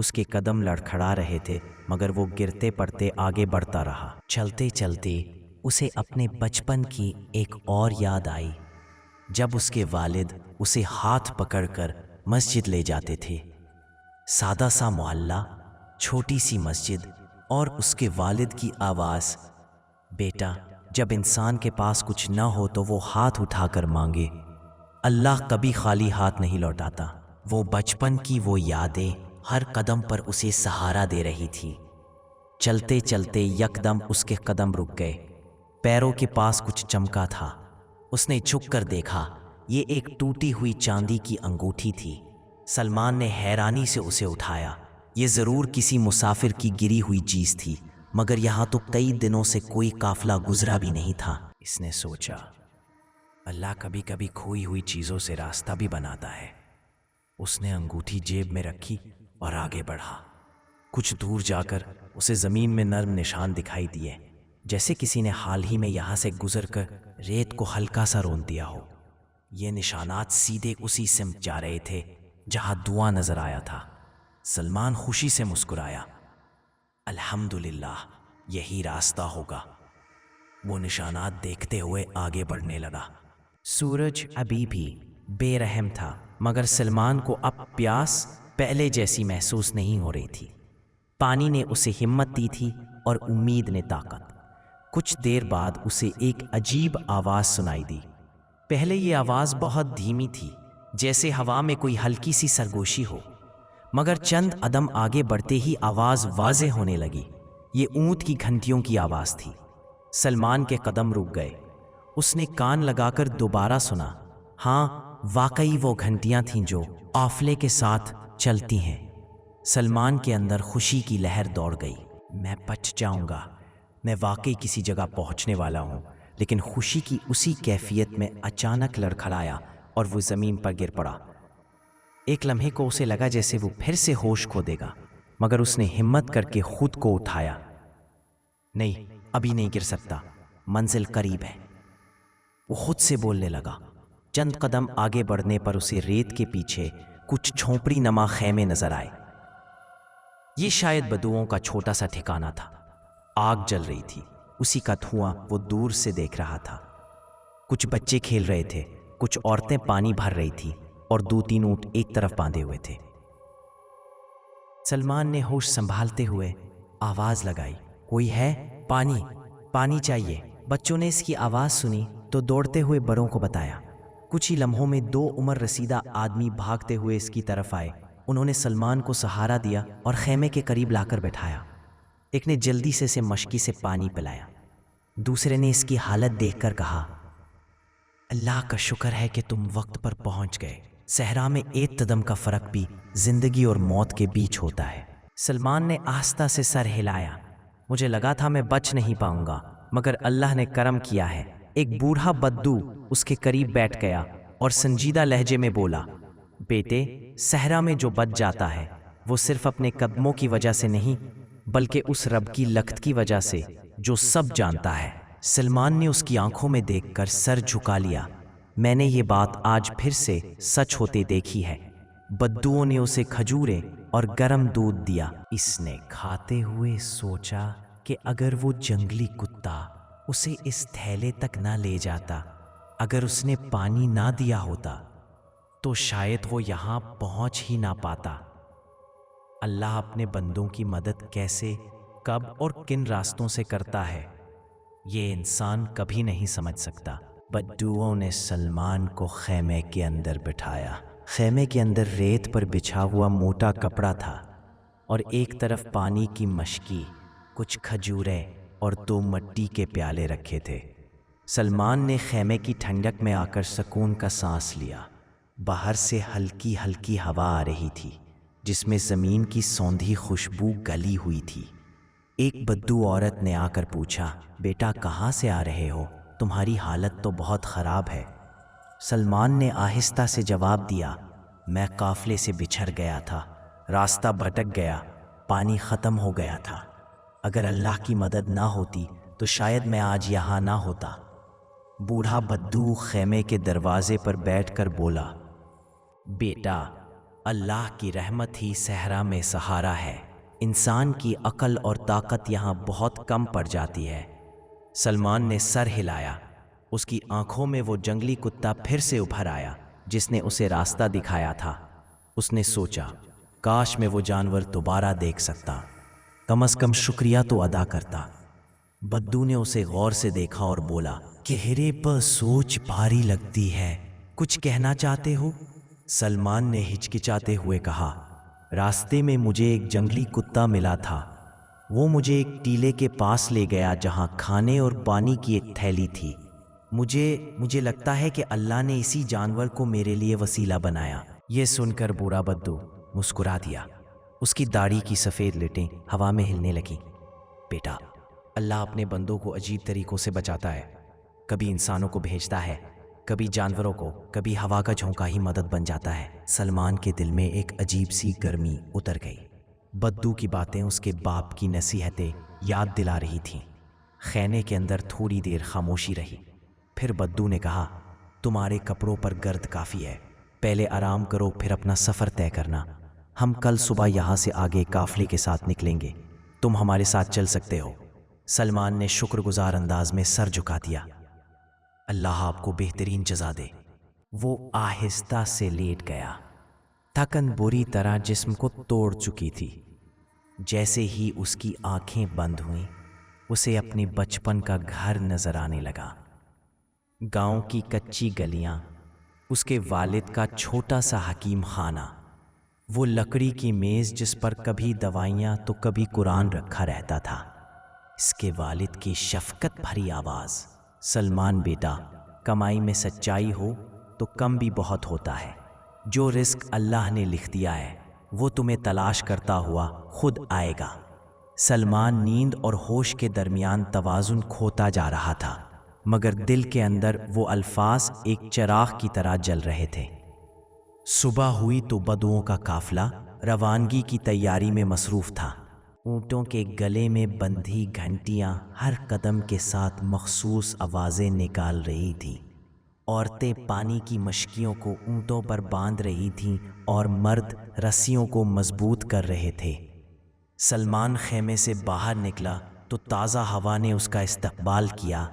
اس کے قدم لڑکھڑا رہے تھے مگر وہ گرتے پڑتے آگے بڑھتا رہا۔ چلتے چلتے اسے اپنے بچپن کی ایک اور یاد آئی، جب اس کے والد اسے ہاتھ پکڑ کر مسجد لے جاتے تھے۔ سادہ سا محلہ، چھوٹی سی مسجد اور اس کے والد کی آواز، بیٹا جب انسان کے پاس کچھ نہ ہو تو وہ ہاتھ اٹھا کر مانگے، اللہ کبھی خالی ہاتھ نہیں لوٹاتا۔ وہ بچپن کی وہ یادیں ہر قدم پر اسے سہارا دے رہی تھی۔ چلتے چلتے یکدم اس کے قدم رک گئے، پیروں کے پاس کچھ چمکا تھا۔ اس نے جھک کر دیکھا، یہ ایک ٹوٹی ہوئی چاندی کی انگوٹھی تھی۔ سلمان نے حیرانی سے اسے اٹھایا۔ یہ ضرور کسی مسافر کی گری ہوئی چیز تھی، مگر یہاں تو کئی دنوں سے کوئی قافلہ گزرا بھی نہیں تھا۔ اس نے سوچا، اللہ کبھی کبھی کھوئی ہوئی چیزوں سے راستہ بھی بناتا ہے۔ اس نے انگوٹھی جیب میں رکھی اور آگے بڑھا۔ کچھ دور جا کر اسے زمین میں نرم نشان دکھائی دیے، جیسے کسی نے حال ہی میں یہاں سے گزر کر ریت کو ہلکا سا رون دیا ہو۔ یہ نشانات سیدھے اسی سمت جا رہے تھے جہاں دعا نظر آیا تھا۔ سلمان خوشی سے مسکرایا، الحمدللہ یہی راستہ ہوگا۔ وہ نشانات دیکھتے ہوئے آگے بڑھنے لگا۔ سورج ابھی بھی بے رحم تھا، مگر سلمان کو اب پیاس پہلے جیسی محسوس نہیں ہو رہی تھی۔ پانی نے اسے ہمت دی تھی اور امید نے طاقت۔ کچھ دیر بعد اسے ایک عجیب آواز سنائی دی۔ پہلے یہ آواز بہت دھیمی تھی، جیسے ہوا میں کوئی ہلکی سی سرگوشی ہو، مگر چند قدم آگے بڑھتے ہی آواز واضح ہونے لگی۔ یہ اونٹ کی گھنٹیوں کی آواز تھی۔ سلمان کے قدم رک گئے۔ اس نے کان لگا کر دوبارہ سنا۔ ہاں، واقعی وہ گھنٹیاں تھیں جو قافلے کے ساتھ چلتی ہیں۔ سلمان کے اندر خوشی کی لہر دوڑ گئی۔ میں بچ جاؤں گا، میں واقعی کسی جگہ پہنچنے والا ہوں۔ لیکن خوشی کی اسی کیفیت میں اچانک لڑکھڑایا اور وہ زمین پر گر پڑا۔ ایک لمحے کو اسے لگا جیسے وہ پھر سے ہوش کھو دے گا، مگر اس نے ہمت کر کے خود کو اٹھایا۔ نہیں، ابھی نہیں گر سکتا، منزل قریب ہے، وہ خود سے بولنے لگا۔ چند قدم آگے بڑھنے پر اسے ریت کے پیچھے کچھ جھونپڑی نما خیمے نظر آئے۔ یہ شاید بدوؤں کا چھوٹا سا ٹھکانہ تھا۔ آگ جل رہی تھی، اسی کا دھواں وہ دور سے دیکھ رہا تھا۔ کچھ بچے کھیل رہے تھے، کچھ عورتیں پانی بھر رہی تھی اور 2-3 اونٹ ایک طرف باندھے ہوئے تھے۔ سلمان نے ہوش سنبھالتے ہوئے آواز لگائی، کوئی ہے؟ پانی، پانی چاہیے۔ بچوں نے اس کی آواز سنی تو دوڑتے ہوئے بڑوں کو بتایا۔ کچھ ہی لمحوں میں 2 عمر رسیدہ آدمی بھاگتے ہوئے اس کی طرف آئے۔ انہوں نے سلمان کو سہارا دیا اور خیمے کے قریب لا کر بٹھایا۔ ایک نے جلدی سے اسے مشکی سے پانی پلایا، دوسرے نے اس کی حالت دیکھ کر کہا، اللہ کا شکر ہے کہ تم وقت پر پہنچ گئے۔ صحرا میں ایک قدم کا فرق بھی زندگی اور موت کے بیچ ہوتا ہے۔ سلمان نے آہستہ سے سر ہلایا۔ مجھے لگا تھا میں بچ نہیں پاؤں گا، مگر اللہ نے کرم کیا ہے۔ ایک بوڑھا بدو اس کے قریب بیٹھ گیا اور سنجیدہ لہجے میں بولا، بیٹے، صحرا میں جو بچ جاتا ہے وہ صرف اپنے قدموں کی وجہ سے نہیں، بلکہ اس رب کی لخت کی وجہ سے جو سب جانتا ہے۔ سلمان نے اس کی آنکھوں میں دیکھ کر سر جھکا لیا۔ میں نے یہ بات آج پھر سے سچ ہوتے دیکھی ہے۔ بدوؤں نے اسے کھجورے اور گرم دودھ دیا۔ اس نے کھاتے ہوئے سوچا کہ اگر وہ جنگلی کتا اسے اس تھیلے تک نہ لے جاتا، اگر اس نے پانی نہ دیا ہوتا تو شاید وہ یہاں پہنچ ہی نہ پاتا۔ اللہ اپنے بندوں کی مدد کیسے، کب اور کن راستوں سے کرتا ہے، یہ انسان کبھی نہیں سمجھ سکتا۔ بدوؤں نے سلمان کو خیمے کے اندر بٹھایا۔ خیمے کے اندر ریت پر بچھا ہوا موٹا کپڑا تھا اور ایک طرف پانی کی مشکی، کچھ کھجوریں اور 2 مٹی کے پیالے رکھے تھے۔ سلمان نے خیمے کی ٹھنڈک میں آ کر سکون کا سانس لیا۔ باہر سے ہلکی ہلکی ہوا آ رہی تھی، جس میں زمین کی سوندھی خوشبو گلی ہوئی تھی۔ ایک بدو عورت نے آ کر پوچھا، بیٹا کہاں سے آ رہے ہو؟ تمہاری حالت تو بہت خراب ہے۔ سلمان نے آہستہ سے جواب دیا، میں قافلے سے بچھڑ گیا تھا، راستہ بھٹک گیا، پانی ختم ہو گیا تھا۔ اگر اللہ کی مدد نہ ہوتی تو شاید میں آج یہاں نہ ہوتا۔ بوڑھا بدو خیمے کے دروازے پر بیٹھ کر بولا، بیٹا اللہ کی رحمت ہی صحرا میں سہارا ہے، انسان کی عقل اور طاقت یہاں بہت کم پڑ جاتی ہے۔ سلمان نے سر ہلایا، اس کی آنکھوں میں وہ جنگلی کتا پھر سے ابھر آیا جس نے اسے راستہ دکھایا تھا۔ اس نے سوچا، کاش میں وہ جانور دوبارہ دیکھ سکتا، کم از کم شکریہ تو ادا کرتا۔ بدو نے اسے غور سے دیکھا اور بولا، چہرے پر سوچ بھاری لگتی ہے، کچھ کہنا چاہتے ہو؟ سلمان نے ہچکچاتے ہوئے کہا، راستے میں مجھے ایک جنگلی کتا ملا تھا، وہ مجھے ایک ٹیلے کے پاس لے گیا جہاں کھانے اور پانی کی ایک تھیلی تھی۔ مجھے لگتا ہے کہ اللہ نے اسی جانور کو میرے لیے وسیلہ بنایا۔ یہ سن کر بوڑھا بدو مسکرا دیا، اس کی داڑھی کی سفید لٹیں ہوا میں ہلنے لگیں۔ بیٹا، اللہ اپنے بندوں کو عجیب طریقوں سے بچاتا ہے، کبھی انسانوں کو بھیجتا ہے، کبھی جانوروں کو، کبھی ہوا کا جھونکا ہی مدد بن جاتا ہے۔ سلمان کے دل میں ایک عجیب سی گرمی اتر گئی۔ بدو کی باتیں اس کے باپ کی نصیحتیں یاد دلا رہی تھیں۔ خیمے کے اندر تھوڑی دیر خاموشی رہی، پھر بدو نے کہا، تمہارے کپڑوں پر گرد کافی ہے، پہلے آرام کرو پھر اپنا سفر طے کرنا۔ ہم کل صبح یہاں سے آگے قافلے کے ساتھ نکلیں گے، تم ہمارے ساتھ چل سکتے ہو۔ سلمان نے شکر گزار انداز میں سر جھکا دیا۔ اللہ آپ کو بہترین جزا دے۔ وہ آہستہ سے لیٹ گیا، تھکن بری طرح جسم کو توڑ چکی تھی۔ جیسے ہی اس کی آنکھیں بند ہوئیں، اسے اپنے بچپن کا گھر نظر آنے لگا۔ گاؤں کی کچی گلیاں، اس کے والد کا چھوٹا سا حکیم خانہ، وہ لکڑی کی میز جس پر کبھی دوائیاں تو کبھی قرآن رکھا رہتا تھا، اس کے والد کی شفقت بھری آواز، سلمان بیٹا، کمائی میں سچائی ہو تو کم بھی بہت ہوتا ہے، جو رزق اللہ نے لکھ دیا ہے وہ تمہیں تلاش کرتا ہوا خود آئے گا۔ سلمان نیند اور ہوش کے درمیان توازن کھوتا جا رہا تھا، مگر دل کے اندر وہ الفاظ ایک چراغ کی طرح جل رہے تھے۔ صبح ہوئی تو بدوؤں کا قافلہ روانگی کی تیاری میں مصروف تھا۔ اونٹوں کے گلے میں بندھی گھنٹیاں ہر قدم کے ساتھ مخصوص آوازیں نکال رہی تھیں۔ عورتیں پانی کی مشکیوں کو اونٹوں پر باندھ رہی تھیں اور مرد رسیوں کو مضبوط کر رہے تھے۔ سلمان خیمے سے باہر نکلا تو تازہ ہوا نے اس کا استقبال کیا۔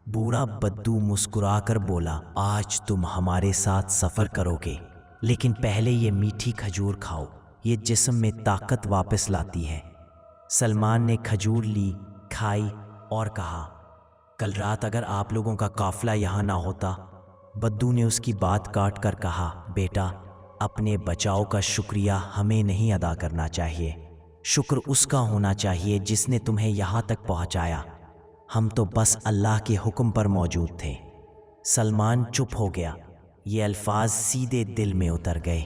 بوڑھا بدو مسکرا کر بولا، آج تم ہمارے ساتھ سفر کرو گے، لیکن پہلے یہ میٹھی کھجور کھاؤ، یہ جسم میں طاقت واپس لاتی ہے۔ سلمان نے کھجور لی، کھائی اور کہا، کل رات اگر آپ لوگوں کا قافلہ یہاں نہ ہوتا۔ بدو نے اس کی بات کاٹ کر کہا، بیٹا، اپنے بچاؤ کا شکریہ ہمیں نہیں ادا کرنا چاہیے، شکر اس کا ہونا چاہیے جس نے تمہیں یہاں تک پہنچایا، ہم تو بس اللہ کے حکم پر موجود تھے۔ سلمان چپ ہو گیا، یہ الفاظ سیدھے دل میں اتر گئے۔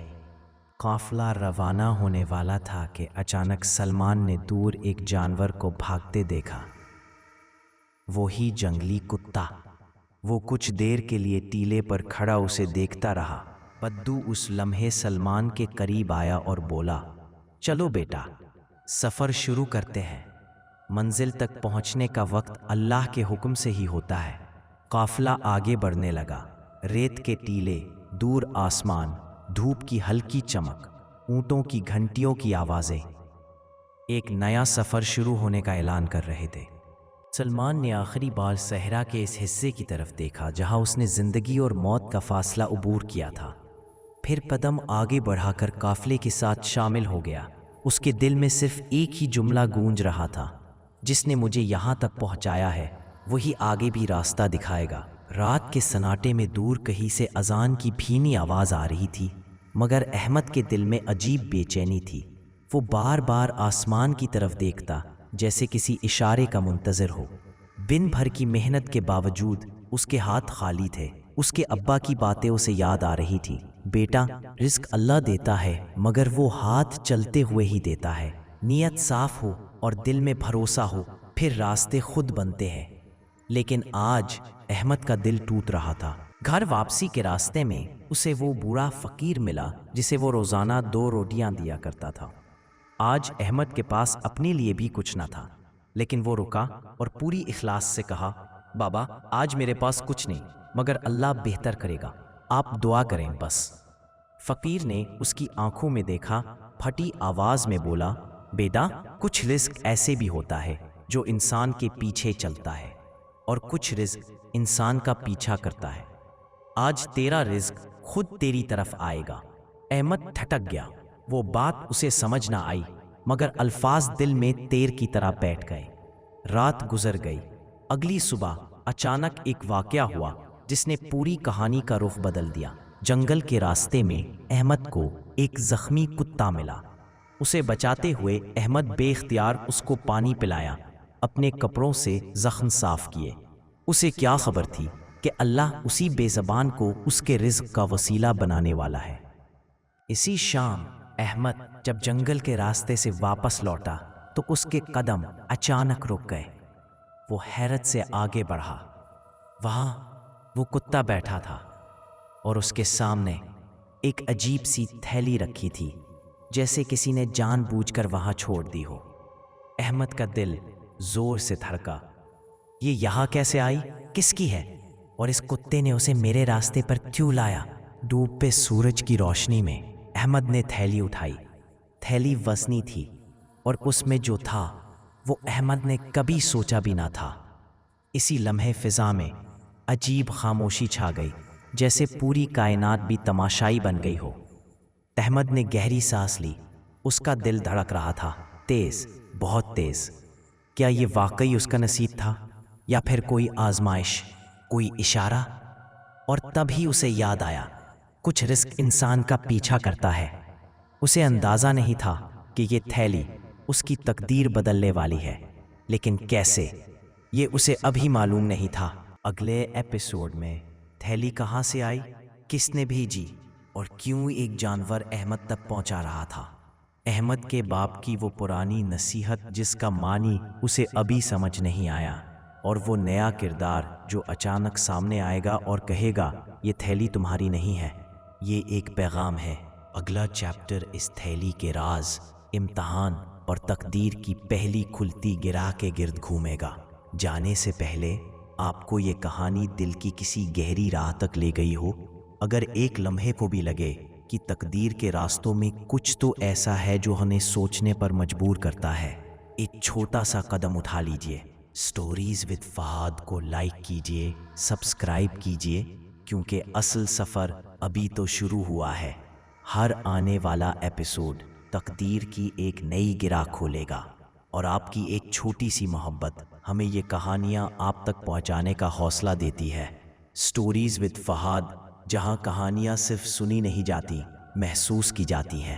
قافلہ روانہ ہونے والا تھا کہ اچانک سلمان نے دور ایک جانور کو بھاگتے دیکھا، وہی جنگلی کتا۔ وہ کچھ دیر کے لیے ٹیلے پر کھڑا اسے دیکھتا رہا۔ بدو اس لمحے سلمان کے قریب آیا اور بولا، چلو بیٹا، سفر شروع کرتے ہیں، منزل تک پہنچنے کا وقت اللہ کے حکم سے ہی ہوتا ہے۔ قافلہ آگے بڑھنے لگا، ریت کے ٹیلے، دور آسمان، دھوپ کی ہلکی چمک، اونٹوں کی گھنٹیوں کی آوازیں ایک نیا سفر شروع ہونے کا اعلان کر رہے تھے۔ سلمان نے آخری بار صحرا کے اس حصے کی طرف دیکھا جہاں اس نے زندگی اور موت کا فاصلہ عبور کیا تھا، پھر قدم آگے بڑھا کر قافلے کے ساتھ شامل ہو گیا۔ اس کے دل میں صرف ایک ہی جملہ گونج رہا تھا، جس نے مجھے یہاں تک پہنچایا ہے وہی آگے بھی راستہ دکھائے گا۔ رات کے سناٹے میں دور کہیں سے اذان کی بھینی آواز آ رہی تھی، مگر احمد کے دل میں عجیب بے چینی تھی۔ وہ بار بار آسمان کی طرف دیکھتا جیسے کسی اشارے کا منتظر ہو۔ دن بھر کی محنت کے باوجود اس کے ہاتھ خالی تھے۔ اس کے ابا کی باتیں اسے یاد آ رہی تھی، بیٹا، رزق اللہ دیتا ہے مگر وہ ہاتھ چلتے ہوئے ہی دیتا ہے۔ نیت صاف ہو اور دل میں بھروسہ ہو پھر راستے خود بنتے ہیں۔ لیکن آج احمد کا دل ٹوٹ رہا تھا۔ گھر واپسی کے راستے میں اسے وہ بوڑھا فقیر ملا جسے وہ روزانہ 2 روٹیاں دیا کرتا تھا۔ آج احمد کے پاس اپنے لیے بھی کچھ نہ تھا، لیکن وہ رکا اور پوری اخلاص سے کہا، بابا، آج میرے پاس کچھ نہیں مگر اللہ بہتر کرے گا، آپ دعا کریں بس۔ فقیر نے اس کی آنکھوں میں دیکھا، پھٹی آواز میں بولا، بیٹا، کچھ رزق ایسے بھی ہوتا ہے جو انسان کے پیچھے چلتا ہے، اور کچھ رزق انسان کا پیچھا کرتا ہے۔ آج تیرا رزق خود تیری طرف آئے گا۔ احمد ٹھٹک گیا۔ وہ بات اسے سمجھ نہ آئی، مگر الفاظ دل میں تیر کی طرح بیٹھ گئے۔ رات گزر گئی۔ اگلی صبح اچانک ایک واقعہ ہوا جس نے پوری کہانی کا رخ بدل دیا۔ جنگل کے راستے میں احمد کو ایک زخمی کتا ملا۔ اسے بچاتے ہوئے احمد بے اختیار اس کو پانی پلایا، اپنے کپڑوں سے زخم صاف کیے۔ اسے کیا خبر تھی کہ اللہ اسی بے زبان کو اس کے رزق کا وسیلہ بنانے والا ہے۔ اسی شام احمد جب جنگل کے راستے سے واپس لوٹا تو اس کے قدم اچانک رک گئے۔ وہ حیرت سے آگے بڑھا۔ وہاں وہ کتا بیٹھا تھا اور اس کے سامنے ایک عجیب سی تھیلی رکھی تھی، جیسے کسی نے جان بوجھ کر وہاں چھوڑ دی ہو۔ احمد کا دل زور سے دھڑکا۔ یہ یہاں کیسے آئی؟ کس کی ہے؟ اور اس کتے نے اسے میرے راستے پر کیوں لایا؟ ڈوبتے سورج کی روشنی میں احمد نے تھیلی اٹھائی۔ تھیلی وزنی تھی اور اس میں جو تھا وہ احمد نے کبھی سوچا بھی نہ تھا۔ اسی لمحے فضا میں عجیب خاموشی چھا گئی، جیسے پوری کائنات بھی تماشائی بن گئی ہو۔ احمد نے گہری سانس لی۔ اس کا دل دھڑک رہا تھا، تیز، بہت تیز۔ کیا یہ واقعی اس کا نصیب تھا، یا پھر کوئی آزمائش، کوئی اشارہ؟ اور تب ہی اسے یاد آیا، کچھ رزق انسان کا پیچھا کرتا ہے۔ اسے اندازہ نہیں تھا کہ یہ تھیلی اس کی تقدیر بدلنے والی ہے، لیکن کیسے، یہ اسے ابھی معلوم نہیں تھا۔ اگلے ایپیسوڈ میں تھیلی کہاں سے آئی، کس نے بھیجی، اور کیوں ایک جانور احمد تک پہنچا رہا تھا؟ احمد کے باپ کی وہ پرانی نصیحت جس کا معنی اسے ابھی سمجھ نہیں آیا، اور وہ نیا کردار جو اچانک سامنے آئے گا اور کہے گا، یہ تھیلی تمہاری نہیں ہے، یہ ایک پیغام ہے۔ اگلا چیپٹر اس تھیلی کے راز، امتحان اور تقدیر کی پہلی کھلتی گرہ کے گرد گھومے گا۔ جانے سے پہلے آپ کو یہ کہانی دل کی کسی گہری راہ تک لے گئی ہو؟ اگر ایک لمحے کو بھی لگے کہ تقدیر کے راستوں میں کچھ تو ایسا ہے جو ہمیں سوچنے پر مجبور کرتا ہے، ایک چھوٹا سا قدم اٹھا لیجئے۔ سٹوریز ود فہد کو لائک کیجئے، سبسکرائب کیجئے، کیونکہ اصل سفر ابھی تو شروع ہوا ہے۔ ہر آنے والا ایپیسوڈ تقدیر کی ایک نئی گرہ کھولے گا، اور آپ کی ایک چھوٹی سی محبت ہمیں یہ کہانیاں آپ تک پہنچانے کا حوصلہ دیتی ہے۔ سٹوریز ود فہد، جہاں کہانیاں صرف سنی نہیں جاتی، محسوس کی جاتی ہیں۔